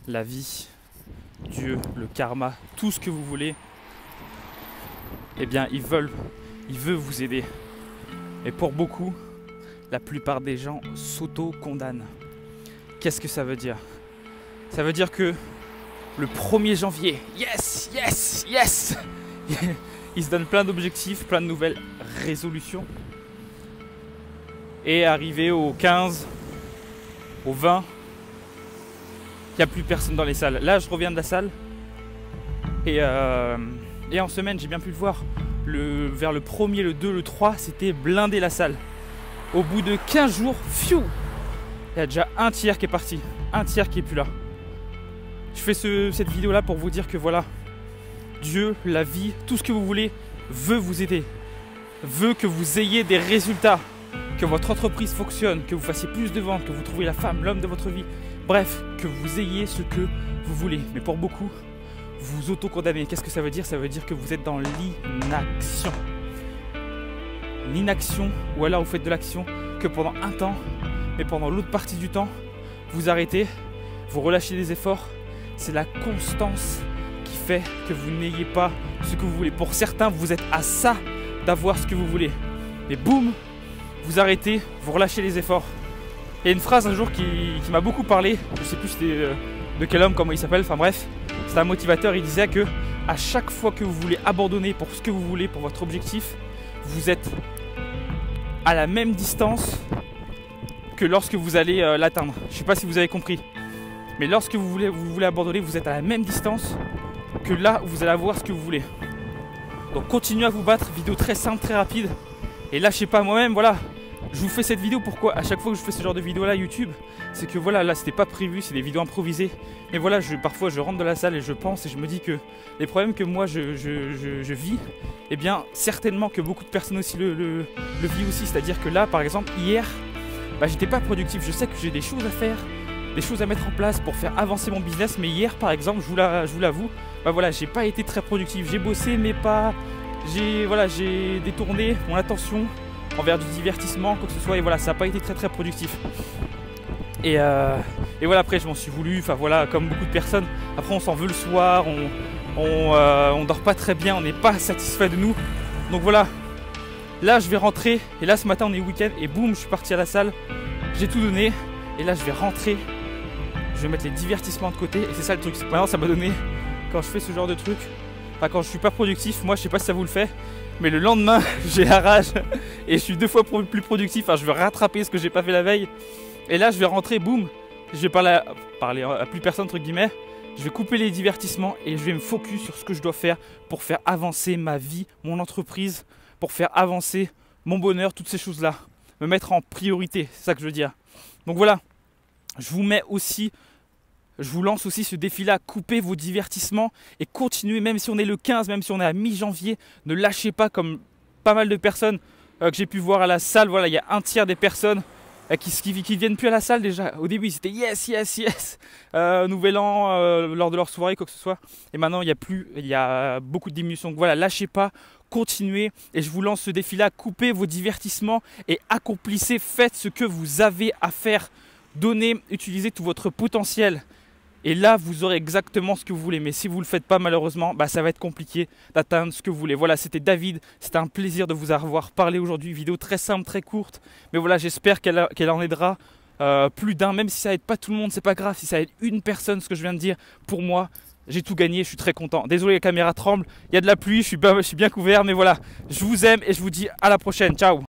la vie, Dieu, le karma, tout ce que vous voulez, eh bien il veut vous aider. Et pour beaucoup, la plupart des gens s'auto-condamnent. Qu'est-ce que ça veut dire? Ça veut dire que le 1er janvier, yes, yes, yes, ils se donnent plein d'objectifs, plein de nouvelles résolutions. Et arrivé au 15, au 20, il n'y a plus personne dans les salles. Là, je reviens de la salle. Et en semaine, j'ai bien pu le voir. Vers le 1er, le 2, le 3, c'était blindé la salle. Au bout de 15 jours, fiou, il y a déjà un tiers qui est parti. Un tiers qui est plus là. Je fais cette vidéo là pour vous dire que voilà, Dieu, la vie, tout ce que vous voulez veut vous aider, veut que vous ayez des résultats, que votre entreprise fonctionne, que vous fassiez plus de ventes, que vous trouviez la femme, l'homme de votre vie, bref, que vous ayez ce que vous voulez. Mais pour beaucoup, vous auto-condamnez. Qu'est-ce que ça veut dire? Ça veut dire que vous êtes dans l'inaction. L'inaction, ou alors vous faites de l'action que pendant un temps, mais pendant l'autre partie du temps, vous arrêtez, vous relâchez les efforts. C'est la constance qui fait que vous n'ayez pas ce que vous voulez. Pour certains, vous êtes à ça d'avoir ce que vous voulez. Mais boum, vous arrêtez, vous relâchez les efforts. Il y a une phrase un jour qui m'a beaucoup parlé. Je ne sais plus c'était de quel homme, comment il s'appelle. Enfin bref, c'est un motivateur. Il disait que à chaque fois que vous voulez abandonner pour ce que vous voulez, pour votre objectif, vous êtes à la même distance que lorsque vous allez l'atteindre. Je ne sais pas si vous avez compris. Mais lorsque vous voulez abandonner, vous êtes à la même distance que là où vous allez avoir ce que vous voulez. Donc continuez à vous battre, vidéo très simple, très rapide. Et lâchez pas moi-même, voilà. Je vous fais cette vidéo, pourquoi? À chaque fois que je fais ce genre de vidéo là YouTube, c'est que voilà, là c'était pas prévu, c'est des vidéos improvisées. Mais voilà, parfois je rentre dans la salle et je pense et je me dis que les problèmes que moi je vis, eh bien certainement que beaucoup de personnes aussi le vivent aussi. C'est-à-dire que là, par exemple, hier, j'étais pas productif. Je sais que j'ai des choses à faire, des choses à mettre en place pour faire avancer mon business, mais hier par exemple, je vous l'avoue, voilà, j'ai pas été très productif. J'ai bossé mais pas, j'ai détourné mon attention envers du divertissement, quoi que ce soit, et voilà, ça n'a pas été très productif. Et voilà, après je m'en suis voulu, enfin voilà, comme beaucoup de personnes, après on s'en veut le soir, on dort pas très bien, on n'est pas satisfait de nous. Donc voilà, là je vais rentrer, et là ce matin on est week-end, et boum, je suis parti à la salle, j'ai tout donné, et là je vais rentrer, je vais mettre les divertissements de côté, et c'est ça le truc. Maintenant ça m'a donné, quand je fais ce genre de truc, quand je suis pas productif, moi je sais pas si ça vous le fait, mais le lendemain j'ai la rage et je suis 2 fois plus productif. Je vais rattraper ce que j'ai pas fait la veille. Et là je vais rentrer, boum, je vais parler à plus personne entre guillemets. Je vais couper les divertissements et je vais me focus sur ce que je dois faire pour faire avancer ma vie, mon entreprise, pour faire avancer mon bonheur, toutes ces choses là. Me mettre en priorité, c'est ça que je veux dire. Donc voilà, je vous lance aussi ce défi-là, coupez vos divertissements et continuez, même si on est le 15, même si on est à mi-janvier, ne lâchez pas comme pas mal de personnes que j'ai pu voir à la salle. Voilà, il y a un tiers des personnes qui viennent plus à la salle déjà. Au début, c'était yes, nouvel an, lors de leur soirée, quoi que ce soit. Et maintenant, il y a beaucoup de diminution. Donc voilà, lâchez pas, continuez. Et je vous lance ce défi-là, coupez vos divertissements et accomplissez, faites ce que vous avez à faire. Donnez, utilisez tout votre potentiel. Et là, vous aurez exactement ce que vous voulez. Mais si vous ne le faites pas, malheureusement, ça va être compliqué d'atteindre ce que vous voulez. Voilà, c'était David. C'était un plaisir de vous avoir parlé aujourd'hui. Vidéo très simple, très courte. Mais voilà, j'espère qu'elle en aidera plus d'un. Même si ça aide pas tout le monde, c'est pas grave. Si ça aide une personne, ce que je viens de dire, pour moi, j'ai tout gagné. Je suis très content. Désolé, la caméra tremble. Il y a de la pluie. Je suis bien couvert. Mais voilà, je vous aime et je vous dis à la prochaine. Ciao.